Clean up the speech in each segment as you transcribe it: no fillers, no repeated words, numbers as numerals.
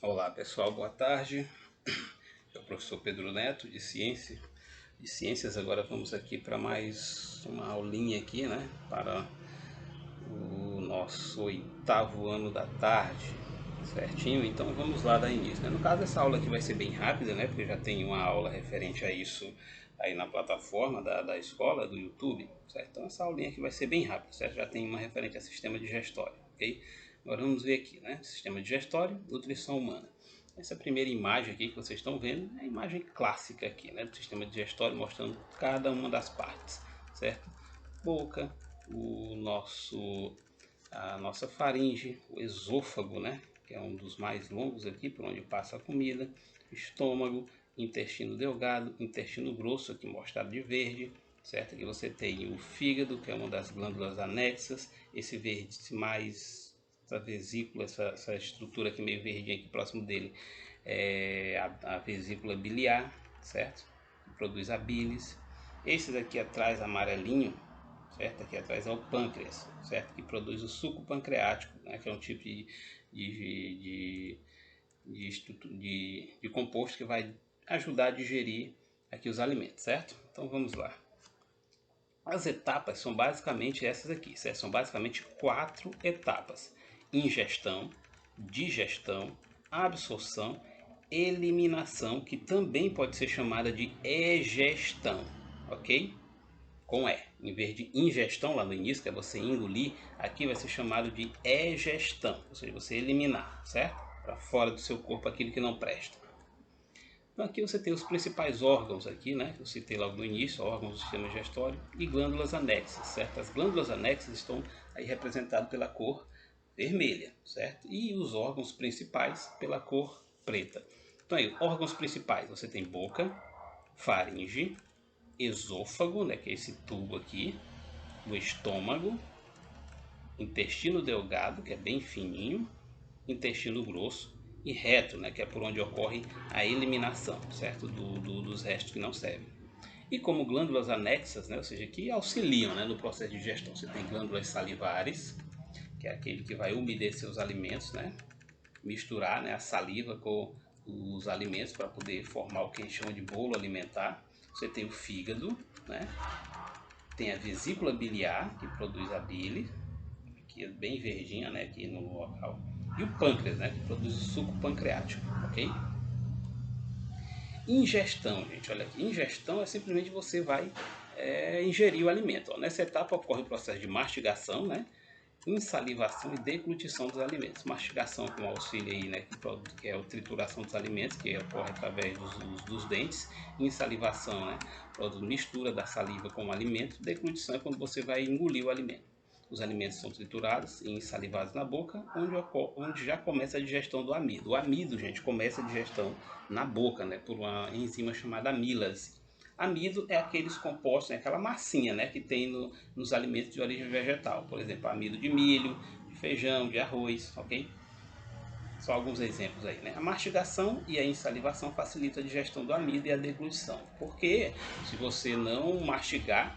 Olá pessoal, boa tarde. É o professor Pedro Neto de Ciências. Agora vamos aqui para mais uma aulinha aqui, né? Para o nosso oitavo ano da tarde, certinho? Então vamos lá dar início, né? No caso essa aula aqui vai ser bem rápida, né? Porque já tem uma aula referente a isso aí na plataforma da escola, do YouTube, certo? Então essa aulinha aqui vai ser bem rápida, certo? Já tem uma referente a sistema digestório, ok? Agora vamos ver aqui, né? Sistema digestório, nutrição humana. Essa primeira imagem aqui que vocês estão vendo é a imagem clássica aqui, né? Do sistema digestório, mostrando cada uma das partes, certo? Boca, a nossa faringe, o esôfago, né? Que é um dos mais longos aqui, por onde passa a comida, estômago, intestino delgado, intestino grosso, aqui mostrado de verde, certo? Aqui você tem o fígado, que é uma das glândulas anexas, esse verde mais, essa vesícula, essa estrutura aqui meio verdinha aqui próximo dele, é a vesícula biliar, certo? Que produz a bilis. Esses aqui atrás, amarelinho, certo? Aqui atrás é o pâncreas, certo? Que produz o suco pancreático, né? Que é um tipo de, de composto que vai ajudar a digerir aqui os alimentos, certo? Então vamos lá. As etapas são basicamente essas aqui, certo? São basicamente 4 etapas: ingestão, digestão, absorção, eliminação, que também pode ser chamada de egestão, ok? Com E. Em vez de ingestão lá no início, que é você engolir, aqui vai ser chamado de egestão, ou seja, você eliminar, certo? Para fora do seu corpo aquilo que não presta. Então aqui você tem os principais órgãos aqui, né? Que eu citei logo no início, órgãos do sistema digestório e glândulas anexas, certo? As glândulas anexas estão aí representadas pela cor vermelha, certo? E os órgãos principais pela cor preta. Então aí, órgãos principais, você tem boca, faringe, esôfago, né, que é esse tubo aqui, o estômago, intestino delgado, que é bem fininho, intestino grosso e reto, né, que é por onde ocorre a eliminação, certo, dos restos que não servem. E como glândulas anexas, né, ou seja, que auxiliam, né, no processo de digestão, você tem glândulas salivares, que é aquele que vai umedecer os alimentos, né, misturar, né, a saliva com os alimentos para poder formar o que a gente chama de bolo alimentar. Você tem o fígado, né, tem a vesícula biliar, que produz a bile, que é bem verdinha, né, aqui no local. E o pâncreas, né, que produz o suco pancreático, ok? Ingestão, gente, olha aqui. Ingestão é simplesmente você vai ingerir o alimento. Ó. Nessa etapa ocorre o processo de mastigação, né, insalivação e deglutição dos alimentos. Mastigação com auxílio aí, né, que é a trituração dos alimentos, que ocorre através dos dentes. Insalivação, né, produz mistura da saliva com o alimento. Deglutição é quando você vai engolir o alimento. Os alimentos são triturados e insalivados na boca, onde já começa a digestão do amido. O amido, gente, começa a digestão na boca, né, por uma enzima chamada amilase. Amido é aqueles compostos, né, aquela massinha, né, que tem nos alimentos de origem vegetal. Por exemplo, amido de milho, de feijão, de arroz, ok? Só alguns exemplos aí, né? A mastigação e a insalivação facilitam a digestão do amido e a deglutição. Porque se você não mastigar,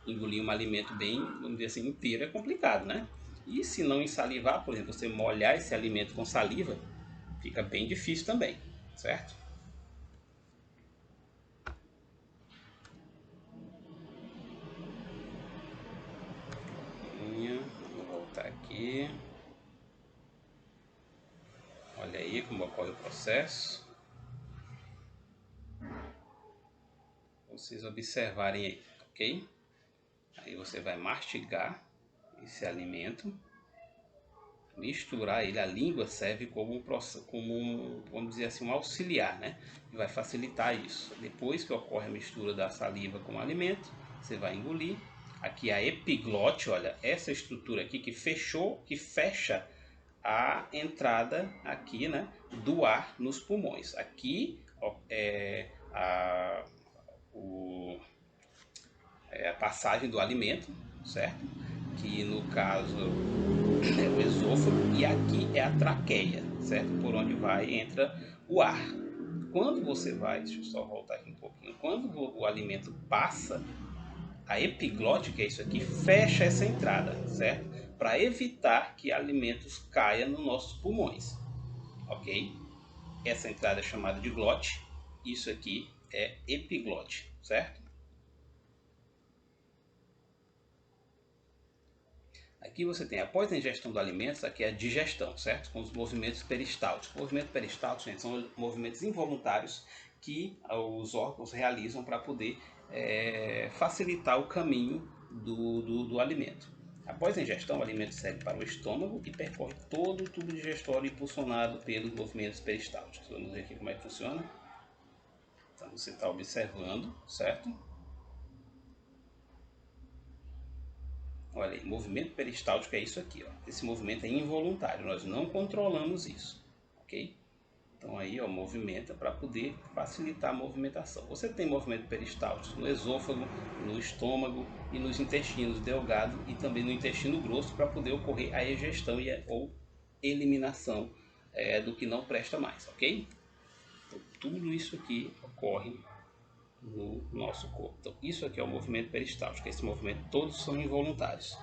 engolir um alimento bem, vamos dizer assim, inteiro, é complicado, né? E se não insalivar, por exemplo, você molhar esse alimento com saliva, fica bem difícil também, certo? Vamos voltar aqui. Olha aí como ocorre o processo. Vocês observarem aí, ok? Aí você vai mastigar esse alimento, misturar ele. A língua serve vamos dizer assim, um auxiliar, né? E vai facilitar isso. Depois que ocorre a mistura da saliva com o alimento, você vai engolir. Aqui a epiglote, olha, essa estrutura aqui que fecha a entrada aqui, né, do ar nos pulmões. Aqui é a passagem do alimento, certo? Que no caso é o esôfago, e aqui é a traqueia, certo? Por onde entra o ar. Quando você vai, deixa eu só voltar aqui um pouquinho, quando o alimento passa, a epiglote, que é isso aqui, fecha essa entrada, certo? Para evitar que alimentos caiam nos nossos pulmões, ok? essa entrada é chamada de glote, isso aqui é epiglote, certo? Aqui você tem, após a ingestão do alimento, aqui é a digestão, certo? Com os movimentos peristálticos. Movimentos peristálticos, gente, são movimentos involuntários que os órgãos realizam para poder facilitar o caminho do alimento. Após a ingestão, o alimento segue para o estômago e percorre todo o tubo digestório impulsionado pelos movimentos peristálticos. Vamos ver aqui como é que funciona. Então você está observando, certo? Olha aí, movimento peristáltico é isso aqui, ó. Esse movimento é involuntário, nós não controlamos isso, ok? Então aí, ó, movimenta para poder facilitar a movimentação. Você tem movimento peristáltico no esôfago, no estômago e nos intestinos delgado e também no intestino grosso para poder ocorrer a egestão ou eliminação do que não presta mais, ok? Então, tudo isso aqui ocorre no nosso corpo. Então, isso aqui é o movimento peristáltico. Esse movimento todos são involuntários.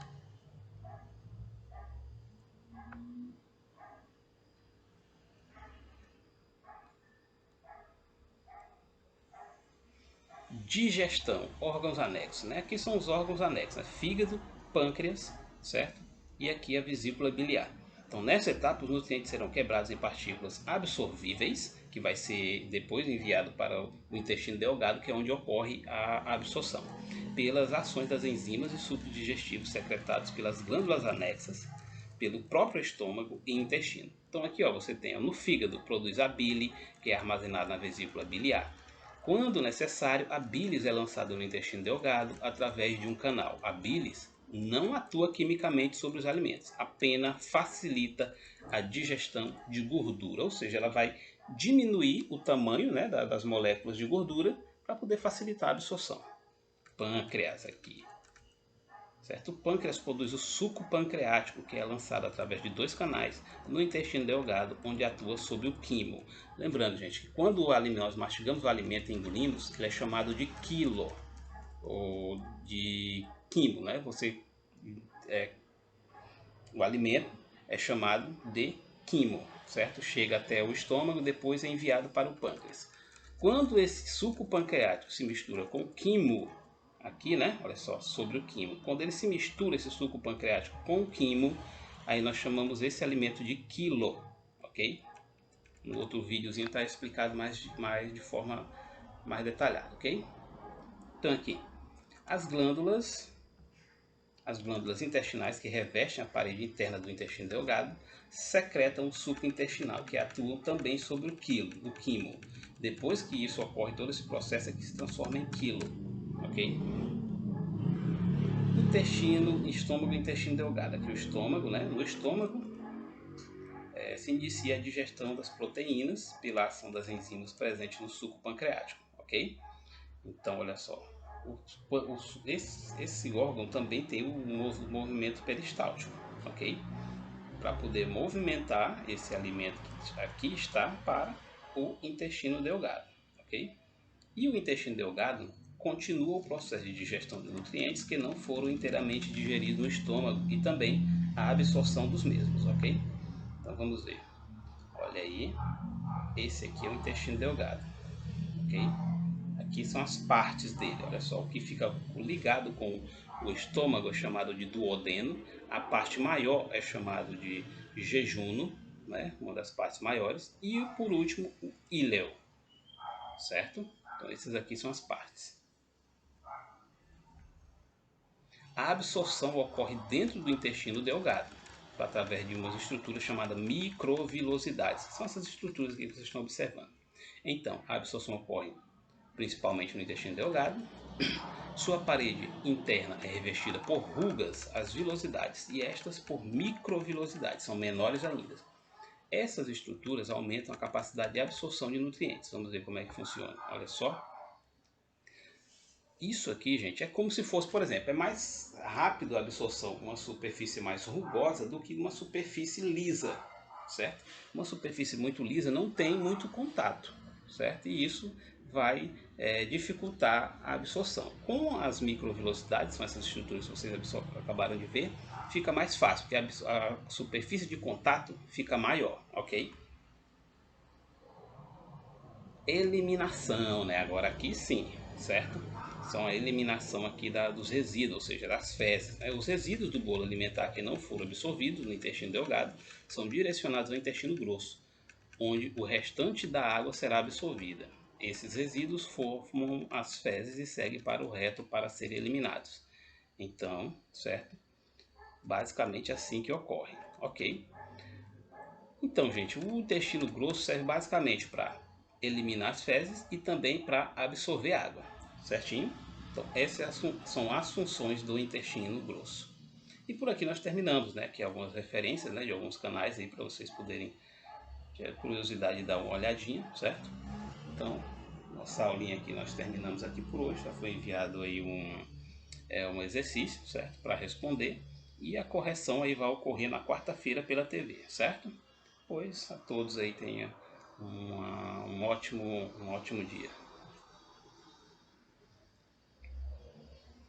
Digestão, órgãos anexos, né? Aqui são os órgãos anexos, né? Fígado, pâncreas, certo? E aqui a vesícula biliar. Então, nessa etapa, os nutrientes serão quebrados em partículas absorvíveis, que vai ser depois enviado para o intestino delgado, que é onde ocorre a absorção, pelas ações das enzimas e sucos digestivos secretados pelas glândulas anexas, pelo próprio estômago e intestino. Então, aqui ó, você tem no fígado, produz a bile, que é armazenada na vesícula biliar. Quando necessário, a bilis é lançada no intestino delgado através de um canal. A bilis não atua quimicamente sobre os alimentos, apenas facilita a digestão de gordura, ou seja, ela vai diminuir o tamanho, né, das moléculas de gordura para poder facilitar a absorção. Pâncreas aqui. Certo? O pâncreas produz o suco pancreático, que é lançado através de 2 canais no intestino delgado, onde atua sobre o quimo. Lembrando, gente, que quando nós mastigamos o alimento e engolimos, ele é chamado de quilo, ou de quimo, né? O alimento é chamado de quimo, certo? Chega até o estômago, depois é enviado para o pâncreas. Quando esse suco pancreático se mistura com o quimo, aqui, né? Olha só, sobre o quimo. Quando ele se mistura, esse suco pancreático com o quimo, aí nós chamamos esse alimento de quilo, ok? No outro videozinho está explicado mais de forma mais detalhada, ok? Então aqui, as glândulas intestinais que revestem a parede interna do intestino delgado secretam o suco intestinal, que atuam também sobre o quimo. Depois que isso ocorre, todo esse processo aqui se transforma em quilo, ok? Intestino, estômago e intestino delgado. Aqui o estômago, né? No estômago se inicia a digestão das proteínas pela ação das enzimas presentes no suco pancreático, ok? Então, olha só, esse órgão também tem um movimento peristáltico, ok? Para poder movimentar esse alimento que aqui está para o intestino delgado, ok? E o intestino delgado continua o processo de digestão de nutrientes que não foram inteiramente digeridos no estômago e também a absorção dos mesmos, ok? Então vamos ver. Olha aí, esse aqui é o intestino delgado, ok? Aqui são as partes dele, olha só, o que fica ligado com o estômago é chamado de duodeno, a parte maior é chamado de jejuno, né? Uma das partes maiores, e por último o íleo, certo? Então essas aqui são as partes. A absorção ocorre dentro do intestino delgado, através de umas estruturas chamadas microvilosidades, que são essas estruturas que vocês estão observando. Então, a absorção ocorre principalmente no intestino delgado. Sua parede interna é revestida por rugas, as vilosidades, e estas por microvilosidades, são menores ainda. Essas estruturas aumentam a capacidade de absorção de nutrientes. Vamos ver como é que funciona. Olha só. Isso aqui, gente, é como se fosse, por exemplo, é mais rápido a absorção com uma superfície mais rugosa do que uma superfície lisa, certo? Uma superfície muito lisa não tem muito contato, certo? E isso vai dificultar a absorção. Com as microvelocidades, são essas estruturas que vocês acabaram de ver, fica mais fácil, porque a superfície de contato fica maior, ok? eliminação, né? Agora aqui sim, certo? São a eliminação aqui dos resíduos, ou seja, das fezes, né? Os resíduos do bolo alimentar que não foram absorvidos no intestino delgado são direcionados ao intestino grosso, onde o restante da água será absorvida. Esses resíduos formam as fezes e seguem para o reto para serem eliminados. Então, certo? Basicamente assim que ocorre, ok? Então, gente, o intestino grosso serve basicamente para eliminar as fezes e também para absorver água, certinho? Então, essas são as funções do intestino grosso. E por aqui nós terminamos, né? Aqui algumas referências, né, de alguns canais aí para vocês poderem, ter curiosidade, dar uma olhadinha, certo? Então, nossa aulinha aqui nós terminamos aqui por hoje. Já foi enviado aí um exercício, certo? Para responder. E a correção aí vai ocorrer na quarta-feira pela TV, certo? Pois a todos aí tenha um ótimo dia.